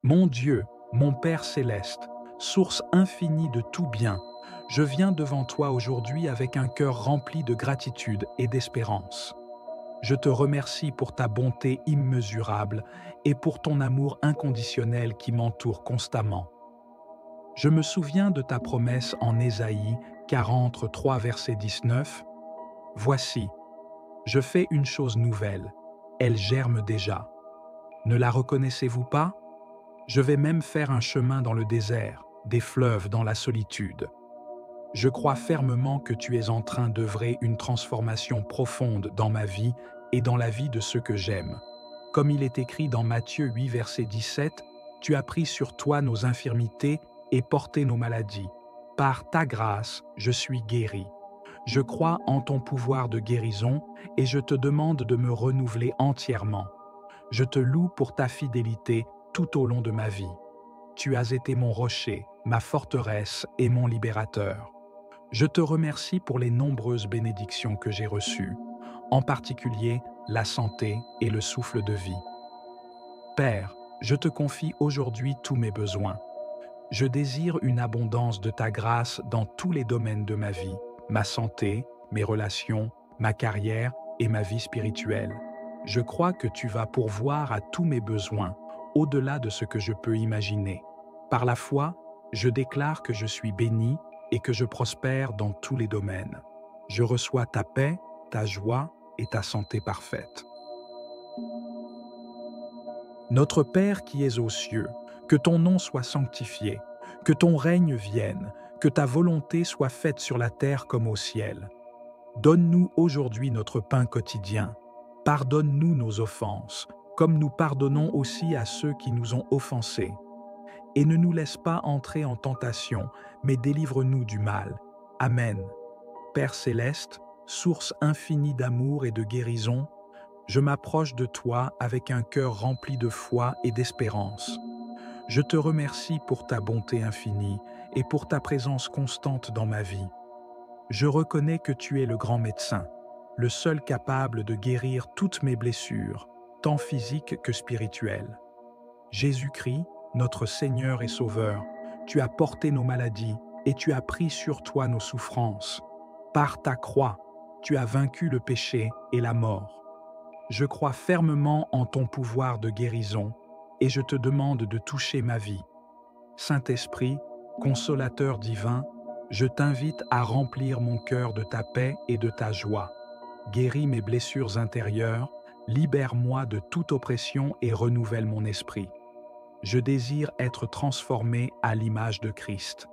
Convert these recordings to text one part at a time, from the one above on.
Mon Dieu, mon Père céleste, source infinie de tout bien, je viens devant toi aujourd'hui avec un cœur rempli de gratitude et d'espérance. Je te remercie pour ta bonté immesurable et pour ton amour inconditionnel qui m'entoure constamment. Je me souviens de ta promesse en Ésaïe 43, verset 19. Voici, je fais une chose nouvelle, elle germe déjà. Ne la reconnaissez-vous pas? Je vais même faire un chemin dans le désert, des fleuves dans la solitude. Je crois fermement que tu es en train d'œuvrer une transformation profonde dans ma vie et dans la vie de ceux que j'aime. Comme il est écrit dans Matthieu 8, verset 17, tu as pris sur toi nos infirmités et porté nos maladies. Par ta grâce, je suis guéri. Je crois en ton pouvoir de guérison et je te demande de me renouveler entièrement. Je te loue pour ta fidélité tout au long de ma vie. Tu as été mon rocher, ma forteresse et mon libérateur. Je te remercie pour les nombreuses bénédictions que j'ai reçues, en particulier la santé et le souffle de vie. Père, je te confie aujourd'hui tous mes besoins. Je désire une abondance de ta grâce dans tous les domaines de ma vie, ma santé, mes relations, ma carrière et ma vie spirituelle. Je crois que tu vas pourvoir à tous mes besoins, au-delà de ce que je peux imaginer. Par la foi, je déclare que je suis béni et que je prospère dans tous les domaines. Je reçois ta paix, ta joie et ta santé parfaite. Notre Père qui es aux cieux, que ton nom soit sanctifié, que ton règne vienne, que ta volonté soit faite sur la terre comme au ciel. Donne-nous aujourd'hui notre pain quotidien. Pardonne-nous nos offenses, comme nous pardonnons aussi à ceux qui nous ont offensés. Et ne nous laisse pas entrer en tentation, mais délivre-nous du mal. Amen. Père céleste, source infinie d'amour et de guérison, je m'approche de toi avec un cœur rempli de foi et d'espérance. Je te remercie pour ta bonté infinie et pour ta présence constante dans ma vie. Je reconnais que tu es le grand médecin, le seul capable de guérir toutes mes blessures, tant physiques que spirituelles. Jésus-Christ, notre Seigneur et Sauveur, tu as porté nos maladies et tu as pris sur toi nos souffrances. Par ta croix, tu as vaincu le péché et la mort. Je crois fermement en ton pouvoir de guérison et je te demande de toucher ma vie. Saint-Esprit, consolateur divin, je t'invite à remplir mon cœur de ta paix et de ta joie. Guéris mes blessures intérieures, libère-moi de toute oppression et renouvelle mon esprit. Je désire être transformé à l'image de Christ.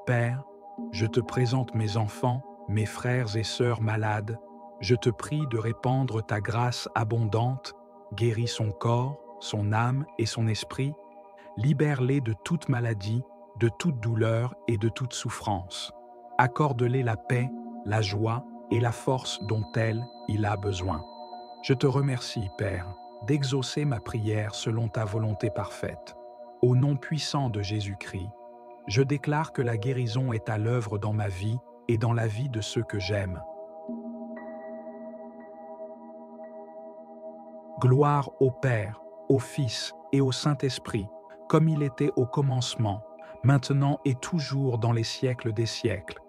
Père, je te présente mes enfants, mes frères et sœurs malades. Je te prie de répandre ta grâce abondante, guéris son corps, son âme et son esprit, libère-les de toute maladie, de toute douleur et de toute souffrance. Accorde-les la paix, la joie et la force dont il a besoin. Je te remercie, Père, d'exaucer ma prière selon ta volonté parfaite. Au nom puissant de Jésus-Christ, je déclare que la guérison est à l'œuvre dans ma vie et dans la vie de ceux que j'aime. Gloire au Père, au Fils et au Saint-Esprit, comme il était au commencement, maintenant et toujours dans les siècles des siècles.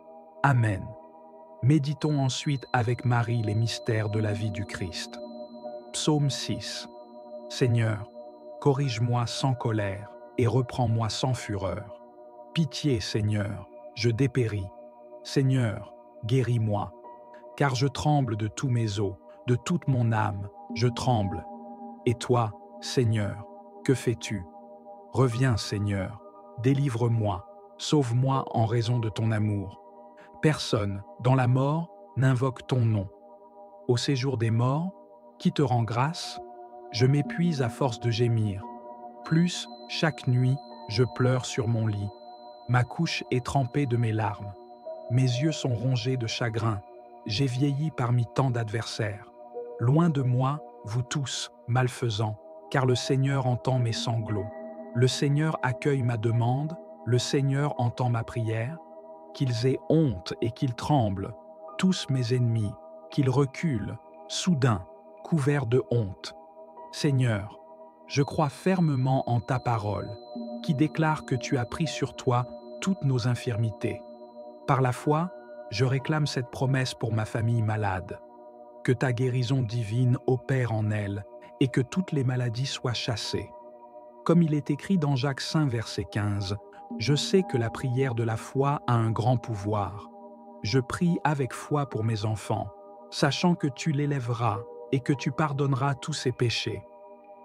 Amen. Méditons ensuite avec Marie les mystères de la vie du Christ. Psaume 6. Seigneur, corrige-moi sans colère et reprends-moi sans fureur. Pitié, Seigneur, je dépéris. Seigneur, guéris-moi, car je tremble de tous mes os, de toute mon âme, je tremble. Et toi, Seigneur, que fais-tu? Reviens, Seigneur, délivre-moi, sauve-moi en raison de ton amour. Personne, dans la mort, n'invoque ton nom. Au séjour des morts, qui te rend grâce? Je m'épuise à force de gémir. Plus, chaque nuit, je pleure sur mon lit. Ma couche est trempée de mes larmes. Mes yeux sont rongés de chagrin. J'ai vieilli parmi tant d'adversaires. Loin de moi, vous tous, malfaisants, car le Seigneur entend mes sanglots. Le Seigneur accueille ma demande, le Seigneur entend ma prière. Qu'ils aient honte et qu'ils tremblent, tous mes ennemis, qu'ils reculent, soudain, couverts de honte. Seigneur, je crois fermement en ta parole. qui déclare que tu as pris sur toi toutes nos infirmités. Par la foi, je réclame cette promesse pour ma famille malade. Que ta guérison divine opère en elle et que toutes les maladies soient chassées. Comme il est écrit dans Jacques 5, verset 15, « Je sais que la prière de la foi a un grand pouvoir. Je prie avec foi pour mes enfants, sachant que tu l'élèveras et que tu pardonneras tous ses péchés.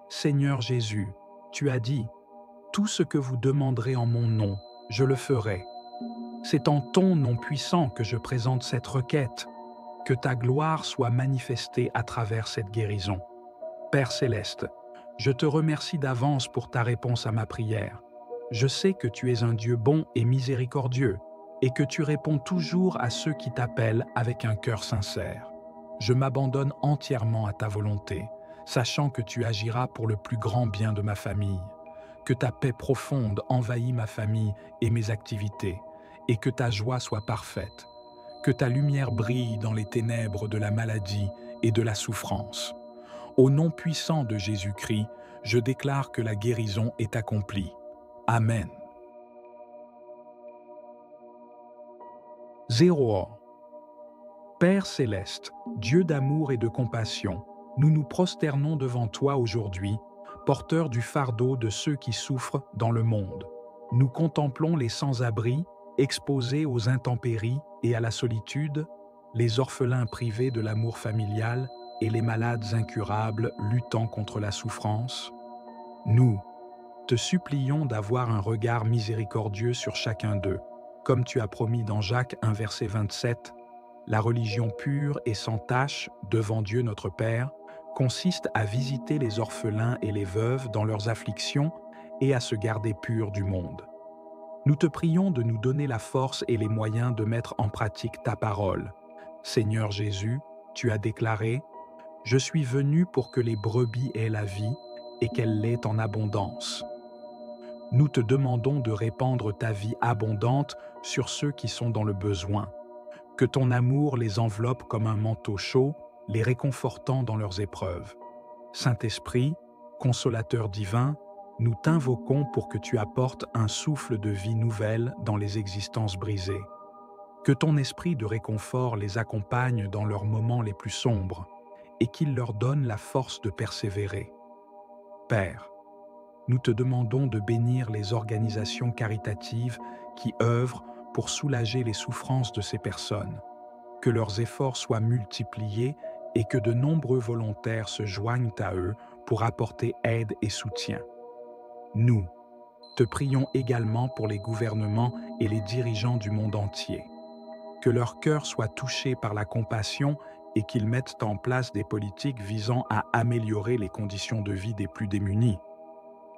Seigneur Jésus, tu as dit, « Tout ce que vous demanderez en mon nom, je le ferai. » C'est en ton nom puissant que je présente cette requête. Que ta gloire soit manifestée à travers cette guérison. Père céleste, je te remercie d'avance pour ta réponse à ma prière. Je sais que tu es un Dieu bon et miséricordieux et que tu réponds toujours à ceux qui t'appellent avec un cœur sincère. Je m'abandonne entièrement à ta volonté, sachant que tu agiras pour le plus grand bien de ma famille. Que ta paix profonde envahisse ma famille et mes activités, et que ta joie soit parfaite. Que ta lumière brille dans les ténèbres de la maladie et de la souffrance. Au nom puissant de Jésus-Christ, je déclare que la guérison est accomplie. Amen. 0. Père céleste, Dieu d'amour et de compassion, nous nous prosternons devant toi aujourd'hui, porteurs du fardeau de ceux qui souffrent dans le monde. Nous contemplons les sans-abri, exposés aux intempéries et à la solitude, les orphelins privés de l'amour familial et les malades incurables luttant contre la souffrance. Nous te supplions d'avoir un regard miséricordieux sur chacun d'eux, comme tu as promis dans Jacques 1, verset 27, « La religion pure et sans tache devant Dieu notre Père consiste à visiter les orphelins et les veuves dans leurs afflictions et à se garder purs du monde. » Nous te prions de nous donner la force et les moyens de mettre en pratique ta parole. Seigneur Jésus, tu as déclaré « Je suis venu pour que les brebis aient la vie et qu'elle l'ait en abondance. » Nous te demandons de répandre ta vie abondante sur ceux qui sont dans le besoin. Que ton amour les enveloppe comme un manteau chaud, les réconfortant dans leurs épreuves. Saint-Esprit, consolateur divin, nous t'invoquons pour que tu apportes un souffle de vie nouvelle dans les existences brisées. Que ton esprit de réconfort les accompagne dans leurs moments les plus sombres et qu'il leur donne la force de persévérer. Père, nous te demandons de bénir les organisations caritatives qui œuvrent pour soulager les souffrances de ces personnes, que leurs efforts soient multipliés et que de nombreux volontaires se joignent à eux pour apporter aide et soutien. Nous te prions également pour les gouvernements et les dirigeants du monde entier. Que leur cœur soit touché par la compassion et qu'ils mettent en place des politiques visant à améliorer les conditions de vie des plus démunis.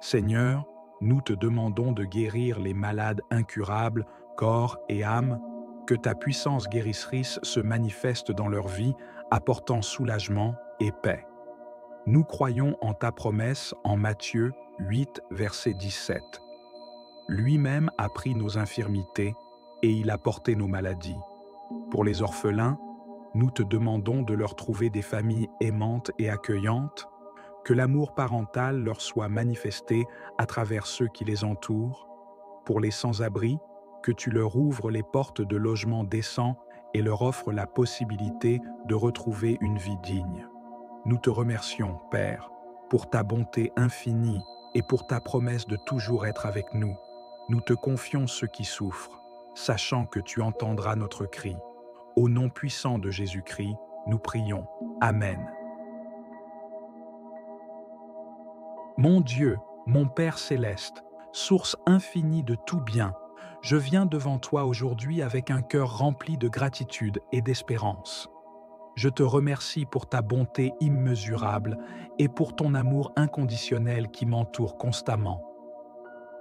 Seigneur, nous te demandons de guérir les malades incurables, corps et âme, que ta puissance guérisserise se manifeste dans leur vie, apportant soulagement et paix. Nous croyons en ta promesse en Matthieu 8, verset 17. Lui-même a pris nos infirmités et il a porté nos maladies. Pour les orphelins, nous te demandons de leur trouver des familles aimantes et accueillantes, que l'amour parental leur soit manifesté à travers ceux qui les entourent. Pour les sans-abri, que tu leur ouvres les portes de logements décents et leur offres la possibilité de retrouver une vie digne. Nous te remercions, Père, pour ta bonté infinie et pour ta promesse de toujours être avec nous. Nous te confions ceux qui souffrent, sachant que tu entendras notre cri. Au nom puissant de Jésus-Christ, nous prions. Amen. Mon Dieu, mon Père céleste, source infinie de tout bien, je viens devant toi aujourd'hui avec un cœur rempli de gratitude et d'espérance. Je te remercie pour ta bonté immesurable et pour ton amour inconditionnel qui m'entoure constamment.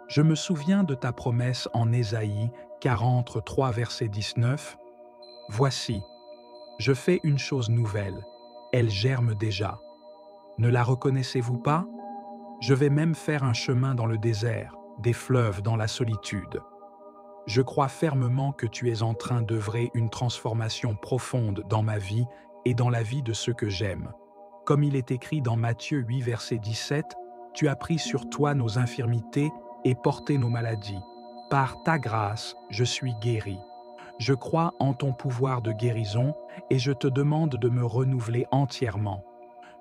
Je me souviens de ta promesse en Ésaïe 43, verset 19. « Voici, je fais une chose nouvelle, elle germe déjà. Ne la reconnaissez-vous pas ? Je vais même faire un chemin dans le désert, des fleuves dans la solitude. » Je crois fermement que tu es en train d'œuvrer une transformation profonde dans ma vie et dans la vie de ceux que j'aime. Comme il est écrit dans Matthieu 8, verset 17, « Tu as pris sur toi nos infirmités et porté nos maladies. Par ta grâce, je suis guéri. Je crois en ton pouvoir de guérison et je te demande de me renouveler entièrement.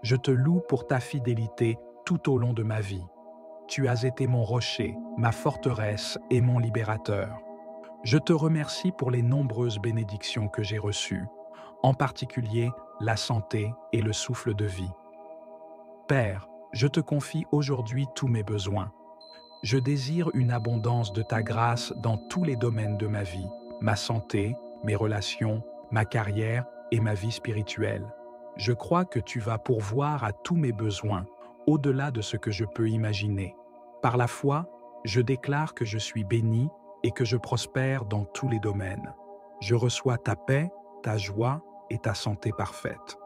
Je te loue pour ta fidélité tout au long de ma vie. Tu as été mon rocher, ma forteresse et mon libérateur. Je te remercie pour les nombreuses bénédictions que j'ai reçues, en particulier la santé et le souffle de vie. Père, je te confie aujourd'hui tous mes besoins. Je désire une abondance de ta grâce dans tous les domaines de ma vie, ma santé, mes relations, ma carrière et ma vie spirituelle. Je crois que tu vas pourvoir à tous mes besoins, au-delà de ce que je peux imaginer. Par la foi, je déclare que je suis béni et que je prospère dans tous les domaines. Je reçois ta paix, ta joie et ta santé parfaite.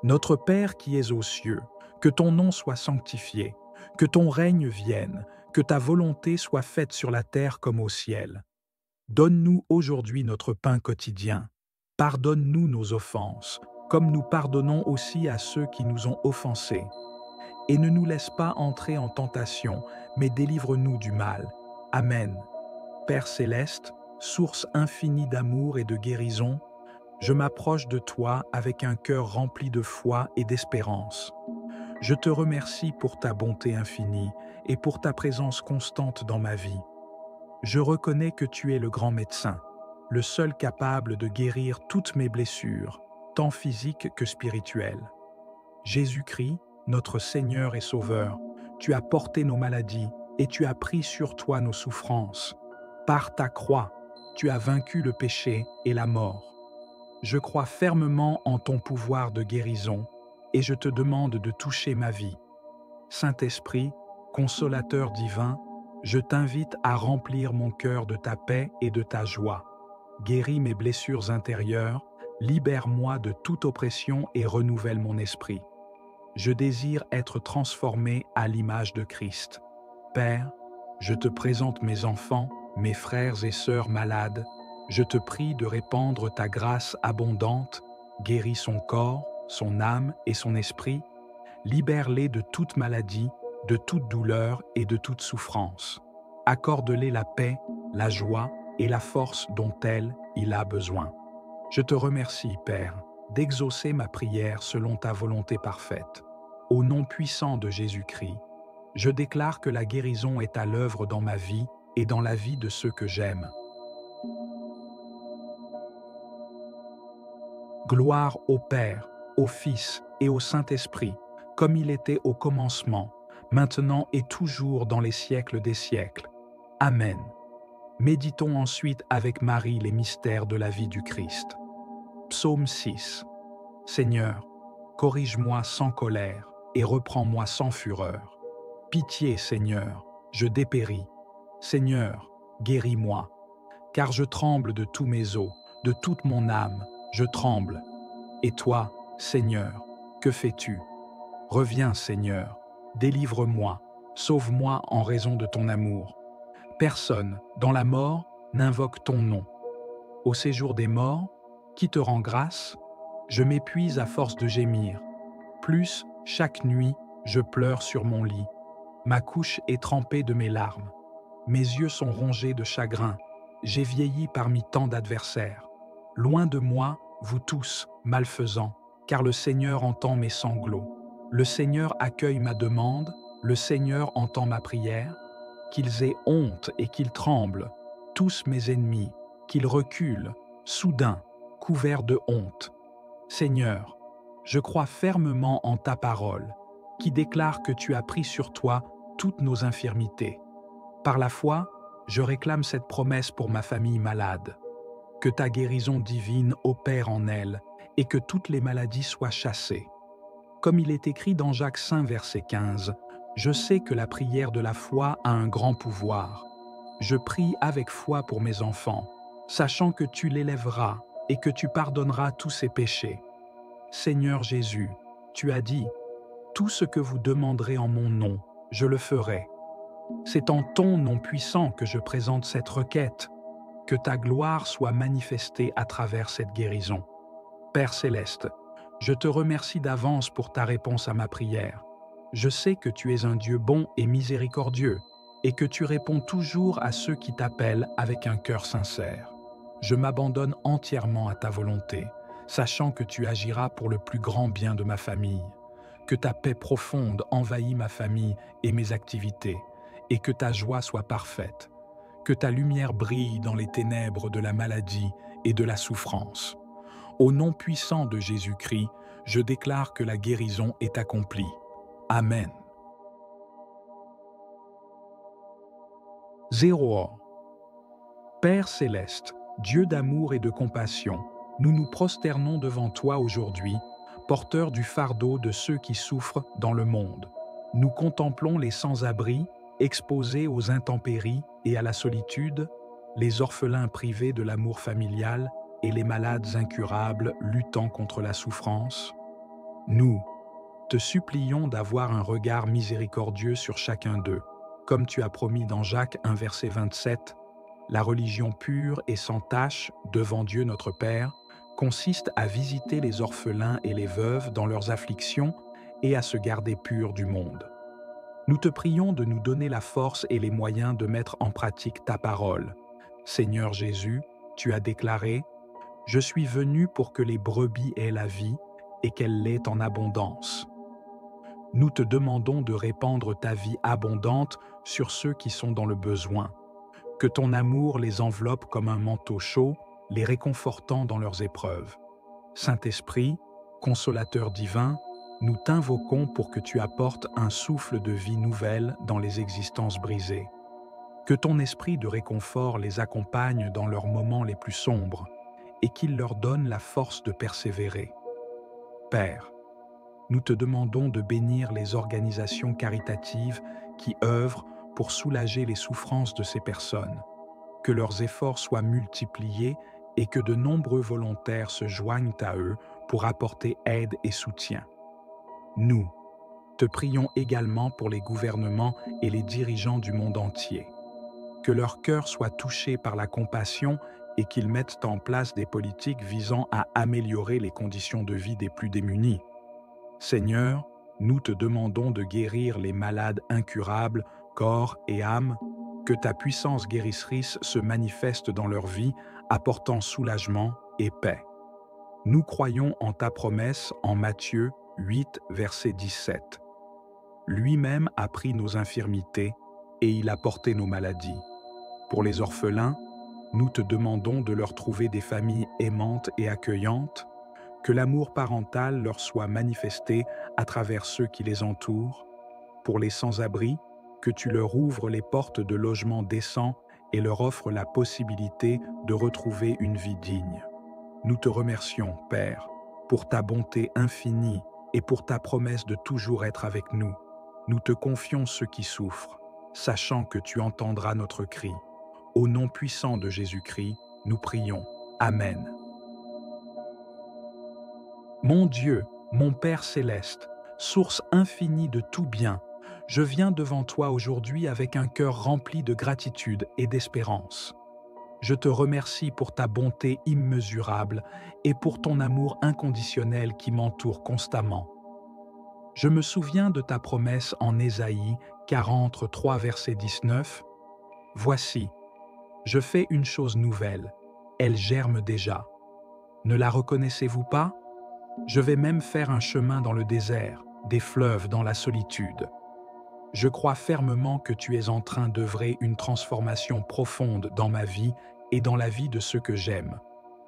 Notre Père qui es aux cieux, que ton nom soit sanctifié, que ton règne vienne, que ta volonté soit faite sur la terre comme au ciel. Donne-nous aujourd'hui notre pain quotidien. Pardonne-nous nos offenses, comme nous pardonnons aussi à ceux qui nous ont offensés. Et ne nous laisse pas entrer en tentation, mais délivre-nous du mal. Amen. Père céleste, source infinie d'amour et de guérison, je m'approche de toi avec un cœur rempli de foi et d'espérance. Je te remercie pour ta bonté infinie et pour ta présence constante dans ma vie. Je reconnais que tu es le grand médecin, le seul capable de guérir toutes mes blessures, tant physiques que spirituelles. Jésus-Christ, notre Seigneur et Sauveur, tu as porté nos maladies et tu as pris sur toi nos souffrances. Par ta croix, tu as vaincu le péché et la mort. Je crois fermement en ton pouvoir de guérison et je te demande de toucher ma vie. Saint-Esprit, consolateur divin, je t'invite à remplir mon cœur de ta paix et de ta joie. Guéris mes blessures intérieures, libère-moi de toute oppression et renouvelle mon esprit. Je désire être transformé à l'image de Christ. Père, je te présente mes enfants, mes frères et sœurs malades. Je te prie de répandre ta grâce abondante, guéris son corps, son âme et son esprit, libère-les de toute maladie, de toute douleur et de toute souffrance. Accorde-les la paix, la joie et la force dont il a besoin. Je te remercie, Père, d'exaucer ma prière selon ta volonté parfaite. Au nom puissant de Jésus-Christ, je déclare que la guérison est à l'œuvre dans ma vie et dans la vie de ceux que j'aime. Gloire au Père, au Fils et au Saint-Esprit, comme il était au commencement, maintenant et toujours dans les siècles des siècles. Amen. Méditons ensuite avec Marie les mystères de la vie du Christ. Psaume 6. Seigneur, corrige-moi sans colère et reprends-moi sans fureur. Pitié, Seigneur, je dépéris. Seigneur, guéris-moi, car je tremble de tous mes os, de toute mon âme, je tremble. Et toi, Seigneur, que fais-tu? Reviens, Seigneur, délivre-moi, sauve-moi en raison de ton amour. Personne, dans la mort, n'invoque ton nom. Au séjour des morts, qui te rend grâce? Je m'épuise à force de gémir. Plus, chaque nuit, je pleure sur mon lit. Ma couche est trempée de mes larmes. Mes yeux sont rongés de chagrin. J'ai vieilli parmi tant d'adversaires. Loin de moi, vous tous, malfaisants, car le Seigneur entend mes sanglots. Le Seigneur accueille ma demande, le Seigneur entend ma prière. Qu'ils aient honte et qu'ils tremblent, tous mes ennemis, qu'ils reculent, soudain, couverts de honte. Seigneur, je crois fermement en ta parole, qui déclare que tu as pris sur toi toutes nos infirmités. Par la foi, je réclame cette promesse pour ma famille malade. Que ta guérison divine opère en elle et que toutes les maladies soient chassées. Comme il est écrit dans Jacques 5, verset 15, je sais que la prière de la foi a un grand pouvoir. Je prie avec foi pour mes enfants, sachant que tu l'élèveras et que tu pardonneras tous ses péchés. Seigneur Jésus, tu as dit, « Tout ce que vous demanderez en mon nom, je le ferai. » C'est en ton nom puissant que je présente cette requête, que ta gloire soit manifestée à travers cette guérison. Père céleste, je te remercie d'avance pour ta réponse à ma prière. Je sais que tu es un Dieu bon et miséricordieux, et que tu réponds toujours à ceux qui t'appellent avec un cœur sincère. Je m'abandonne entièrement à ta volonté, sachant que tu agiras pour le plus grand bien de ma famille, que ta paix profonde envahit ma famille et mes activités, et que ta joie soit parfaite, que ta lumière brille dans les ténèbres de la maladie et de la souffrance. Au nom puissant de Jésus-Christ, je déclare que la guérison est accomplie. Amen. 0. Père céleste, Dieu d'amour et de compassion, nous nous prosternons devant toi aujourd'hui, porteurs du fardeau de ceux qui souffrent dans le monde. Nous contemplons les sans-abri, exposés aux intempéries et à la solitude, les orphelins privés de l'amour familial et les malades incurables luttant contre la souffrance. Nous te supplions d'avoir un regard miséricordieux sur chacun d'eux. Comme tu as promis dans Jacques 1 verset 27, la religion pure et sans tache devant Dieu notre Père consiste à visiter les orphelins et les veuves dans leurs afflictions et à se garder purs du monde. Nous te prions de nous donner la force et les moyens de mettre en pratique ta parole. Seigneur Jésus, tu as déclaré « Je suis venu pour que les brebis aient la vie et qu'elle l'ait en abondance ». Nous te demandons de répandre ta vie abondante sur ceux qui sont dans le besoin. Que ton amour les enveloppe comme un manteau chaud, les réconfortant dans leurs épreuves. Saint-Esprit, consolateur divin, nous t'invoquons pour que tu apportes un souffle de vie nouvelle dans les existences brisées. Que ton esprit de réconfort les accompagne dans leurs moments les plus sombres et qu'il leur donne la force de persévérer. Père, nous te demandons de bénir les organisations caritatives qui œuvrent pour soulager les souffrances de ces personnes, que leurs efforts soient multipliés et que de nombreux volontaires se joignent à eux pour apporter aide et soutien. Nous te prions également pour les gouvernements et les dirigeants du monde entier, que leur cœur soit touché par la compassion et qu'ils mettent en place des politiques visant à améliorer les conditions de vie des plus démunis. Seigneur, nous te demandons de guérir les malades incurables, corps et âme, que ta puissance guérisserise se manifeste dans leur vie, apportant soulagement et paix. Nous croyons en ta promesse en Matthieu 8, verset 17. Lui-même a pris nos infirmités et il a porté nos maladies. Pour les orphelins, nous te demandons de leur trouver des familles aimantes et accueillantes, que l'amour parental leur soit manifesté à travers ceux qui les entourent. Pour les sans-abri, que tu leur ouvres les portes de logements décents et leur offres la possibilité de retrouver une vie digne. Nous te remercions, Père, pour ta bonté infinie et pour ta promesse de toujours être avec nous. Nous te confions ceux qui souffrent, sachant que tu entendras notre cri. Au nom puissant de Jésus-Christ, nous prions. Amen. Mon Dieu, mon Père céleste, source infinie de tout bien, je viens devant toi aujourd'hui avec un cœur rempli de gratitude et d'espérance. Je te remercie pour ta bonté immesurable et pour ton amour inconditionnel qui m'entoure constamment. Je me souviens de ta promesse en Ésaïe 43, verset 19. « Voici, je fais une chose nouvelle, elle germe déjà. Ne la reconnaissez-vous pas ? Je vais même faire un chemin dans le désert, des fleuves dans la solitude. Je crois fermement que tu es en train d'œuvrer une transformation profonde dans ma vie et dans la vie de ceux que j'aime.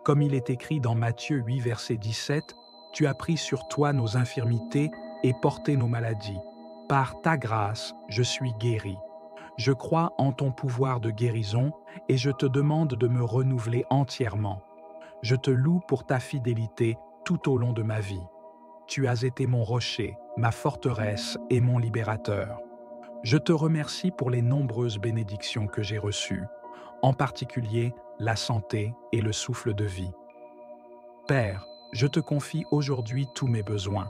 Comme il est écrit dans Matthieu 8, verset 17, « Tu as pris sur toi nos infirmités et porté nos maladies. Par ta grâce, je suis guéri. Je crois en ton pouvoir de guérison et je te demande de me renouveler entièrement. Je te loue pour ta fidélité tout au long de ma vie. Tu as été mon rocher, ma forteresse et mon libérateur. Je te remercie pour les nombreuses bénédictions que j'ai reçues, en particulier la santé et le souffle de vie. Père, je te confie aujourd'hui tous mes besoins.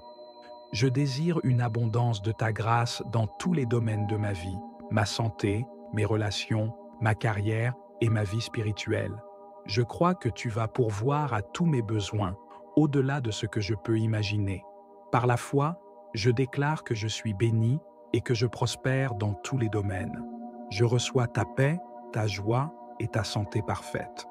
Je désire une abondance de ta grâce dans tous les domaines de ma vie, ma santé, mes relations, ma carrière et ma vie spirituelle. Je crois que tu vas pourvoir à tous mes besoins, au-delà de ce que je peux imaginer. Par la foi, Je déclare que je suis béni et que je prospère dans tous les domaines. Je reçois ta paix, ta joie et ta santé parfaite.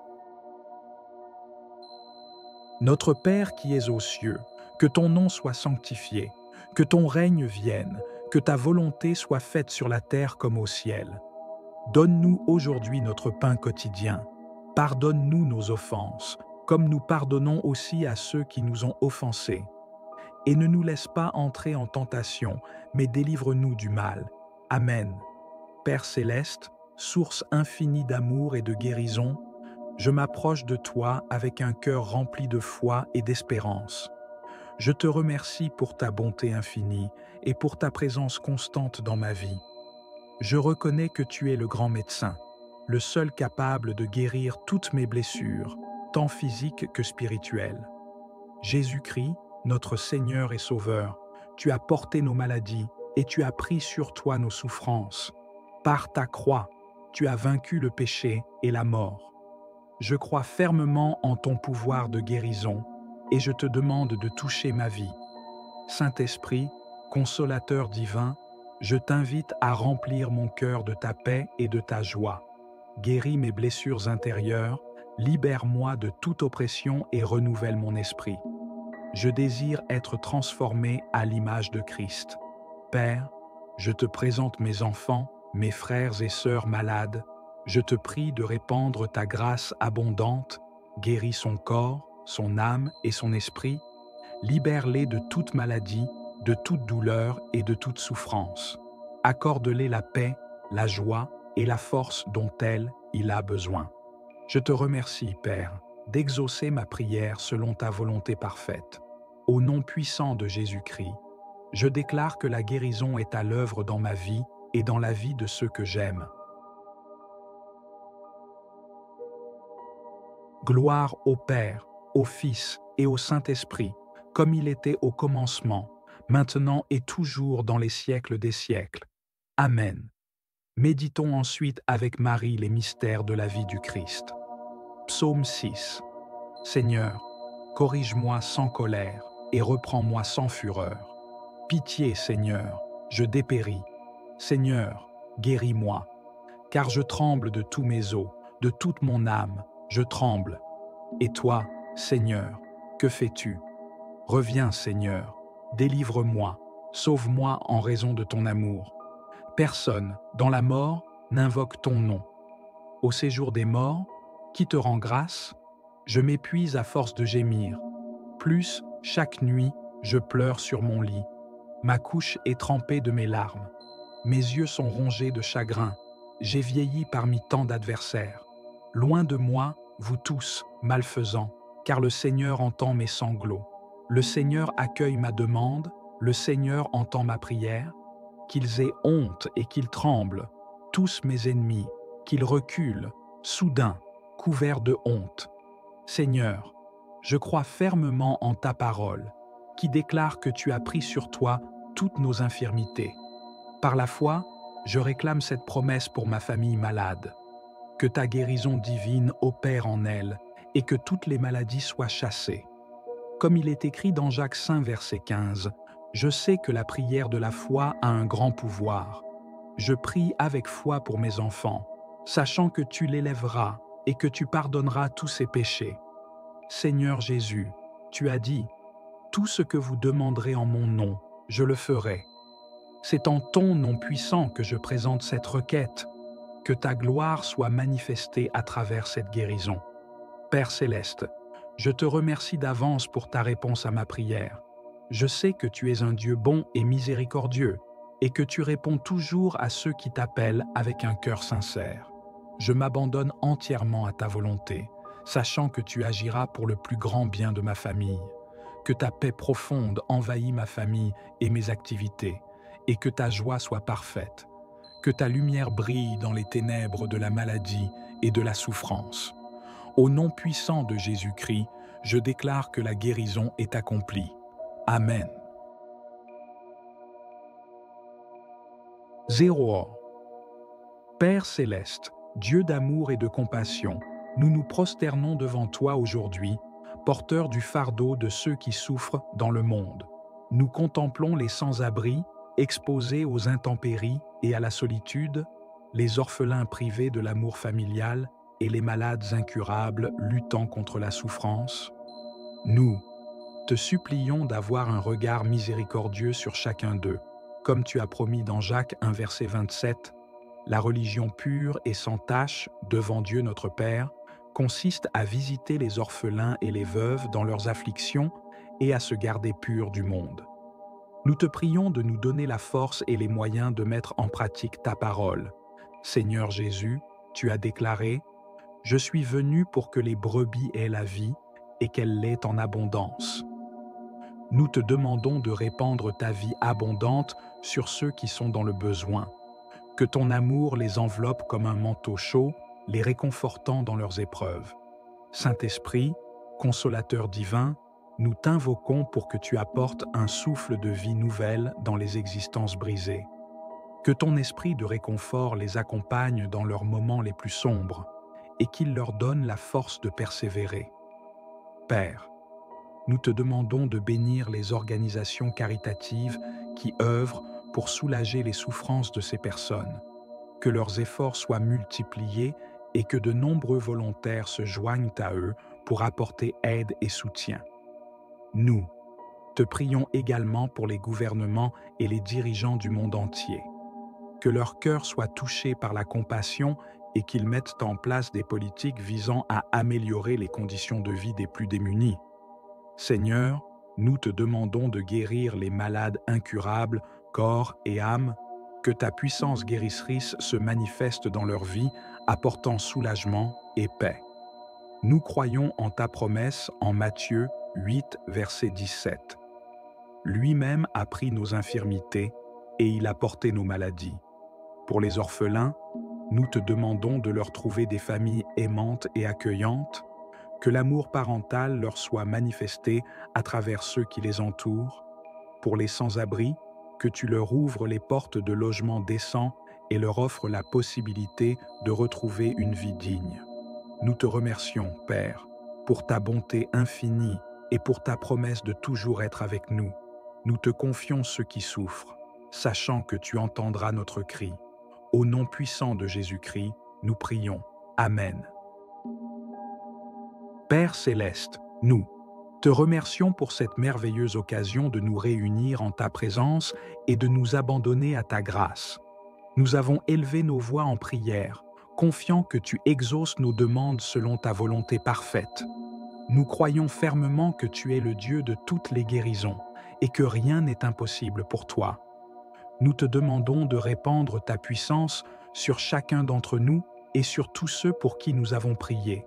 Notre Père qui es aux cieux, que ton nom soit sanctifié, que ton règne vienne, que ta volonté soit faite sur la terre comme au ciel. Donne-nous aujourd'hui notre pain quotidien. Pardonne-nous nos offenses, comme nous pardonnons aussi à ceux qui nous ont offensés. Et ne nous laisse pas entrer en tentation, mais délivre-nous du mal. Amen. Père céleste, source infinie d'amour et de guérison, je m'approche de toi avec un cœur rempli de foi et d'espérance. Je te remercie pour ta bonté infinie et pour ta présence constante dans ma vie. Je reconnais que tu es le grand médecin, le seul capable de guérir toutes mes blessures, tant physiques que spirituelles. Jésus-Christ, notre Seigneur et Sauveur, tu as porté nos maladies et tu as pris sur toi nos souffrances. Par ta croix, tu as vaincu le péché et la mort. Je crois fermement en ton pouvoir de guérison et je te demande de toucher ma vie. Saint-Esprit, consolateur divin, je t'invite à remplir mon cœur de ta paix et de ta joie. Guéris mes blessures intérieures, libère-moi de toute oppression et renouvelle mon esprit. Je désire être transformé à l'image de Christ. Père, je te présente mes enfants, mes frères et sœurs malades. Je te prie de répandre ta grâce abondante, guéris son corps, son âme et son esprit, libère-les de toute maladie, de toute douleur et de toute souffrance. Accorde-les la paix, la joie et la force dont il a besoin. Je te remercie, Père, d'exaucer ma prière selon ta volonté parfaite. Au nom puissant de Jésus-Christ, je déclare que la guérison est à l'œuvre dans ma vie et dans la vie de ceux que j'aime. Gloire au Père, au Fils et au Saint-Esprit, comme il était au commencement, maintenant et toujours dans les siècles des siècles. Amen. Méditons ensuite avec Marie les mystères de la vie du Christ. Psaume 6. Seigneur, corrige-moi sans colère et reprends-moi sans fureur. Pitié, Seigneur, je dépéris. Seigneur, guéris-moi, car je tremble de tous mes os, de toute mon âme, je tremble. Et toi, Seigneur, que fais-tu? Reviens, Seigneur, délivre-moi, sauve-moi en raison de ton amour. Personne, dans la mort, n'invoque ton nom. Au séjour des morts, qui te rend grâce? Je m'épuise à force de gémir. Plus, chaque nuit, je pleure sur mon lit. Ma couche est trempée de mes larmes. Mes yeux sont rongés de chagrin. J'ai vieilli parmi tant d'adversaires. Loin de moi, vous tous, malfaisants, car le Seigneur entend mes sanglots. Le Seigneur accueille ma demande, le Seigneur entend ma prière. Qu'ils aient honte et qu'ils tremblent, tous mes ennemis, qu'ils reculent, soudain, couverts de honte. Seigneur, je crois fermement en ta parole, qui déclare que tu as pris sur toi toutes nos infirmités. Par la foi, je réclame cette promesse pour ma famille malade. Que ta guérison divine opère en elle et que toutes les maladies soient chassées. Comme il est écrit dans Jacques 5, verset 15, je sais que la prière de la foi a un grand pouvoir. Je prie avec foi pour mes enfants, sachant que tu l'élèveras et que tu pardonneras tous ses péchés. Seigneur Jésus, tu as dit, « Tout ce que vous demanderez en mon nom, je le ferai. » C'est en ton nom puissant que je présente cette requête. Que ta gloire soit manifestée à travers cette guérison. Père céleste, je te remercie d'avance pour ta réponse à ma prière. Je sais que tu es un Dieu bon et miséricordieux et que tu réponds toujours à ceux qui t'appellent avec un cœur sincère. Je m'abandonne entièrement à ta volonté, sachant que tu agiras pour le plus grand bien de ma famille. Que ta paix profonde envahisse ma famille et mes activités, et que ta joie soit parfaite. Que ta lumière brille dans les ténèbres de la maladie et de la souffrance. Au nom puissant de Jésus-Christ, je déclare que la guérison est accomplie. Amen. 0. Père céleste, Dieu d'amour et de compassion, nous nous prosternons devant toi aujourd'hui, porteurs du fardeau de ceux qui souffrent dans le monde. Nous contemplons les sans-abri, exposés aux intempéries et à la solitude, les orphelins privés de l'amour familial et les malades incurables luttant contre la souffrance. Nous te supplions d'avoir un regard miséricordieux sur chacun d'eux. Comme tu as promis dans Jacques 1 verset 27, la religion pure et sans tache devant Dieu notre Père consiste à visiter les orphelins et les veuves dans leurs afflictions et à se garder purs du monde. Nous te prions de nous donner la force et les moyens de mettre en pratique ta parole. Seigneur Jésus, tu as déclaré « Je suis venu pour que les brebis aient la vie et qu'elle l'ait en abondance ». Nous te demandons de répandre ta vie abondante sur ceux qui sont dans le besoin. Que ton amour les enveloppe comme un manteau chaud, les réconfortant dans leurs épreuves. Saint-Esprit, consolateur divin, nous t'invoquons pour que tu apportes un souffle de vie nouvelle dans les existences brisées. Que ton esprit de réconfort les accompagne dans leurs moments les plus sombres et qu'il leur donne la force de persévérer. Père, nous te demandons de bénir les organisations caritatives qui œuvrent pour soulager les souffrances de ces personnes, que leurs efforts soient multipliés et que de nombreux volontaires se joignent à eux pour apporter aide et soutien. Nous te prions également pour les gouvernements et les dirigeants du monde entier, que leur cœur soit touché par la compassion et qu'ils mettent en place des politiques visant à améliorer les conditions de vie des plus démunis. Seigneur, nous te demandons de guérir les malades incurables, corps et âme, que ta puissance guérisserise se manifeste dans leur vie, apportant soulagement et paix. Nous croyons en ta promesse en Matthieu 8, verset 17. Lui-même a pris nos infirmités et il a porté nos maladies. Pour les orphelins, nous te demandons de leur trouver des familles aimantes et accueillantes, que l'amour parental leur soit manifesté à travers ceux qui les entourent. Pour les sans-abri, que tu leur ouvres les portes de logements décents et leur offres la possibilité de retrouver une vie digne. Nous te remercions, Père, pour ta bonté infinie et pour ta promesse de toujours être avec nous. Nous te confions ceux qui souffrent, sachant que tu entendras notre cri. Au nom puissant de Jésus-Christ, nous prions. Amen. Père céleste, nous te remercions pour cette merveilleuse occasion de nous réunir en ta présence et de nous abandonner à ta grâce. Nous avons élevé nos voix en prière, confiant que tu exauces nos demandes selon ta volonté parfaite. Nous croyons fermement que tu es le Dieu de toutes les guérisons et que rien n'est impossible pour toi. Nous te demandons de répandre ta puissance sur chacun d'entre nous et sur tous ceux pour qui nous avons prié.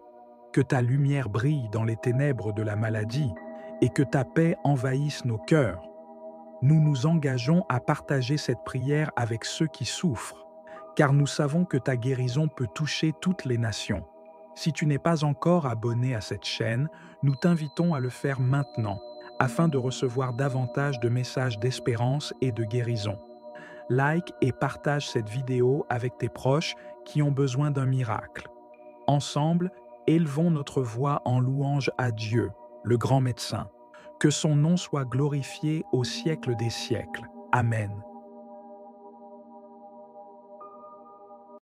Que ta lumière brille dans les ténèbres de la maladie et que ta paix envahisse nos cœurs. Nous nous engageons à partager cette prière avec ceux qui souffrent, car nous savons que ta guérison peut toucher toutes les nations. Si tu n'es pas encore abonné à cette chaîne, nous t'invitons à le faire maintenant, afin de recevoir davantage de messages d'espérance et de guérison. Like et partage cette vidéo avec tes proches qui ont besoin d'un miracle. Ensemble, élevons notre voix en louange à Dieu, le grand médecin. Que son nom soit glorifié au siècle des siècles. Amen.